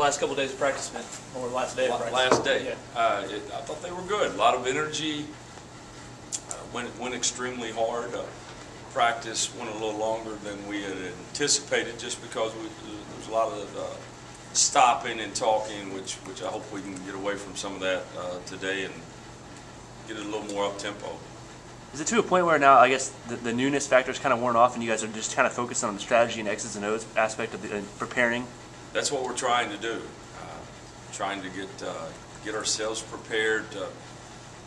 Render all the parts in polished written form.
last couple of days of practice been, or last day of practice? Last day. Yeah. I thought they were good. A lot of energy. Went extremely hard. Practice went a little longer than we had anticipated, just because there was a lot of stopping and talking, which I hope we can get away from some of that today and get it a little more up tempo. Is it to a point where now, I guess, the newness factor is kind of worn off and you guys are just kind of focused on the strategy and X's and O's aspect of preparing? That's what we're trying to do. Trying to get ourselves prepared,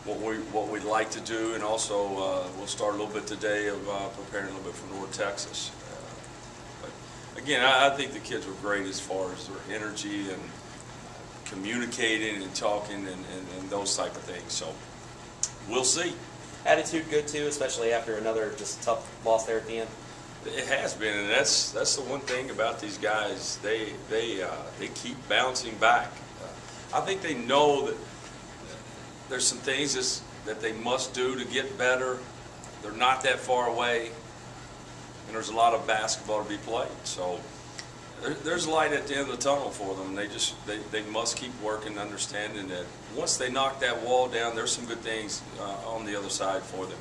what we'd like to do, and also we'll start a little bit today of preparing a little bit for North Texas. But again, I think the kids were great as far as their energy and communicating and talking and those type of things. So we'll see. Attitude good too, especially after another just tough loss there at the end. It has been, and that's the one thing about these guys. They keep bouncing back. I think they know that there's some things that they must do to get better. They're not that far away, and there's a lot of basketball to be played. So there's light at the end of the tunnel for them. They must keep working, understanding that once they knock that wall down, there's some good things on the other side for them.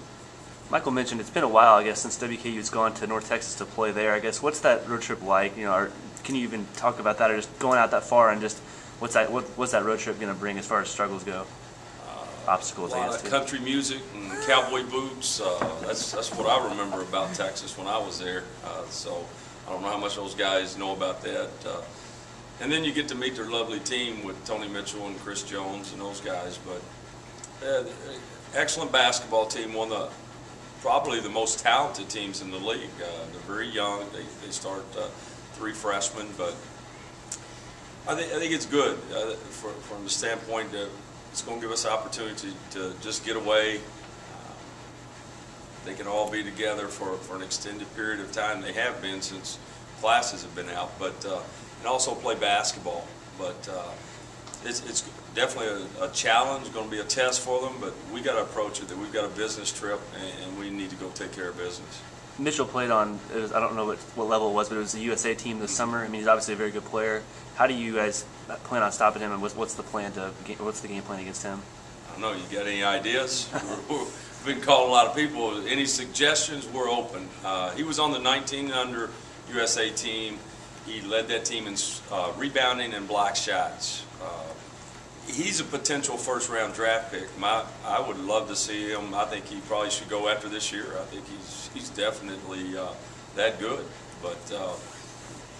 Michael mentioned it's been a while, I guess, since WKU's gone to North Texas to play there. I guess, what's that road trip like? You know, or can you even talk about that, or just going out that far, and just what's that road trip going to bring as far as struggles go? Obstacles, a lot I guess, of country music and cowboy boots. That's what I remember about Texas when I was there. So I don't know how much those guys know about that. And then you get to meet their lovely team with Tony Mitchell and Chris Jones and those guys. But excellent basketball team, one of probably the most talented teams in the league. They're very young. They start 3 freshmen, but I think it's good from the standpoint that it's going to give us the opportunity to just get away. They can all be together for an extended period of time. They have been since classes have been out, but and also play basketball. But it's definitely a challenge, going to be a test for them, but we got to approach it that we've got a business trip and we need to go take care of business. Mitchell played on, I don't know what level it was, but it was the USA team this summer. I mean, he's obviously a very good player. How do you guys plan on stopping him, and what's the game plan against him? I don't know. You got any ideas? We've been calling a lot of people. Any suggestions? We're open. He was on the 19 under USA team. He led that team in rebounding and block shots. He's a potential first-round draft pick. I would love to see him. I think he probably should go after this year. I think he's definitely that good. But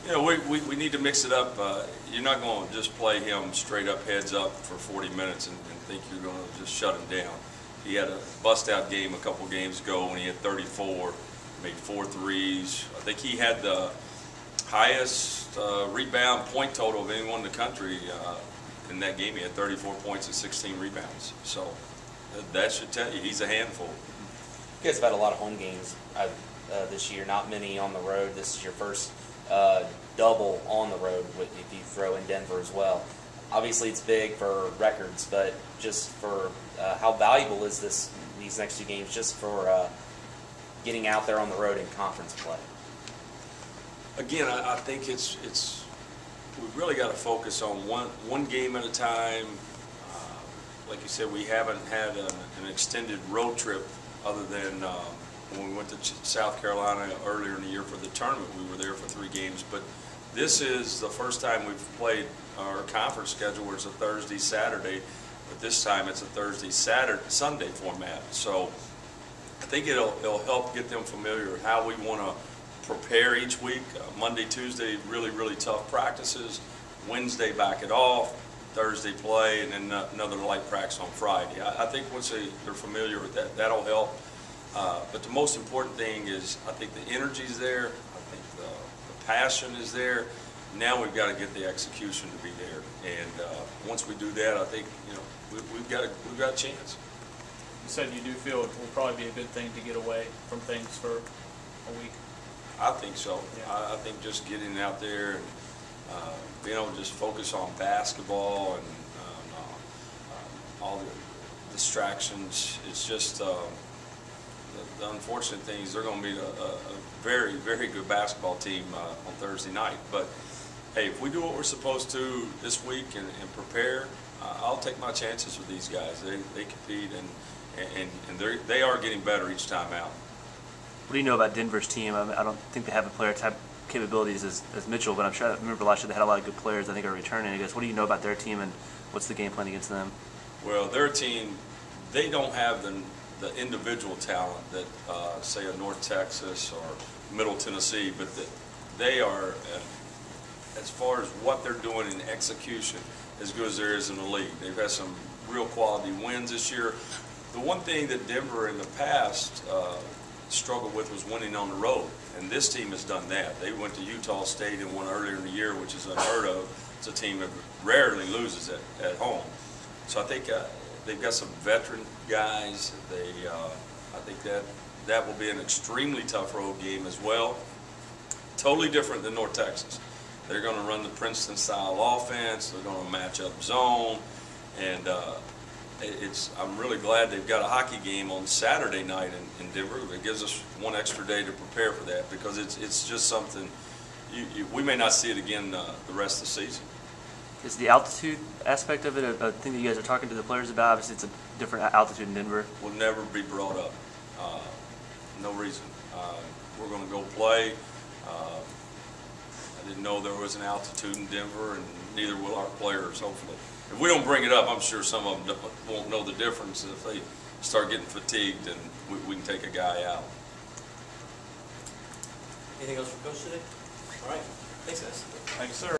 you know, we need to mix it up. You're not going to just play him straight up, heads up for 40 minutes and think you're going to just shut him down. He had a bust-out game a couple games ago when he had 34, made 4 threes. I think he had the highest rebound point total of anyone in the country. In that game, he had 34 points and 16 rebounds. So that should tell you he's a handful. You guys have had a lot of home games this year, not many on the road. This is your first double on the road if you throw in Denver as well. Obviously, it's big for records, but just for how valuable is these next 2 games just for getting out there on the road in conference play? Again, I think we've really got to focus on one game at a time. Like you said, we haven't had an extended road trip other than when we went to South Carolina earlier in the year for the tournament. We were there for 3 games, but this is the first time we've played our conference schedule where it's a Thursday, Saturday, but this time it's a Thursday, Saturday, Sunday format. So I think it'll help get them familiar with how we want to prepare each week. Monday, Tuesday, really tough practices. Wednesday, back it off. Thursday, play, and then another light practice on Friday. I think once they're familiar with that, that'll help. But the most important thing is I think the energy's there. I think the passion is there. Now we've got to get the execution to be there. And once we do that, I think we've got a chance. You said you do feel it will probably be a good thing to get away from things for a week. I think so. Yeah. I think just getting out there and being able to just focus on basketball and all the distractions. It's just the unfortunate thing is they're going to be a very good basketball team on Thursday night. But hey, if we do what we're supposed to this week and prepare, I'll take my chances with these guys. They compete, and they are getting better each time out. What do you know about Denver's team? I don't think they have a player type capabilities as Mitchell, but I'm sure I remember last year they had a lot of good players I think are returning. I guess what do you know about their team and what's the game plan against them? Well, their team, they don't have the individual talent that say a North Texas or Middle Tennessee, but they are, as far as what they're doing in execution, as good as there is in the league. They've had some real quality wins this year. The one thing that Denver in the past struggled with was winning on the road, and this team has done that. They went to Utah State and won earlier in the year, which is unheard of. It's a team that rarely loses at home. So I think they've got some veteran guys. I think that will be an extremely tough road game as well. Totally different than North Texas. They're going to run the Princeton-style offense. They're going to match up zone, and I'm really glad they've got a hockey game on Saturday night in Denver. It gives us one extra day to prepare for that, because it's just something we may not see it again the rest of the season. Is the altitude aspect of it a thing that you guys are talking to the players about? Obviously, it's a different altitude in Denver. Will never be brought up. No reason. We're going to go play. I didn't know there was an altitude in Denver, and neither will our players, hopefully. If we don't bring it up, I'm sure some of them won't know the difference. If they start getting fatigued, then we can take a guy out. Anything else for Coach today? All right. Thanks, guys. Thanks, sir.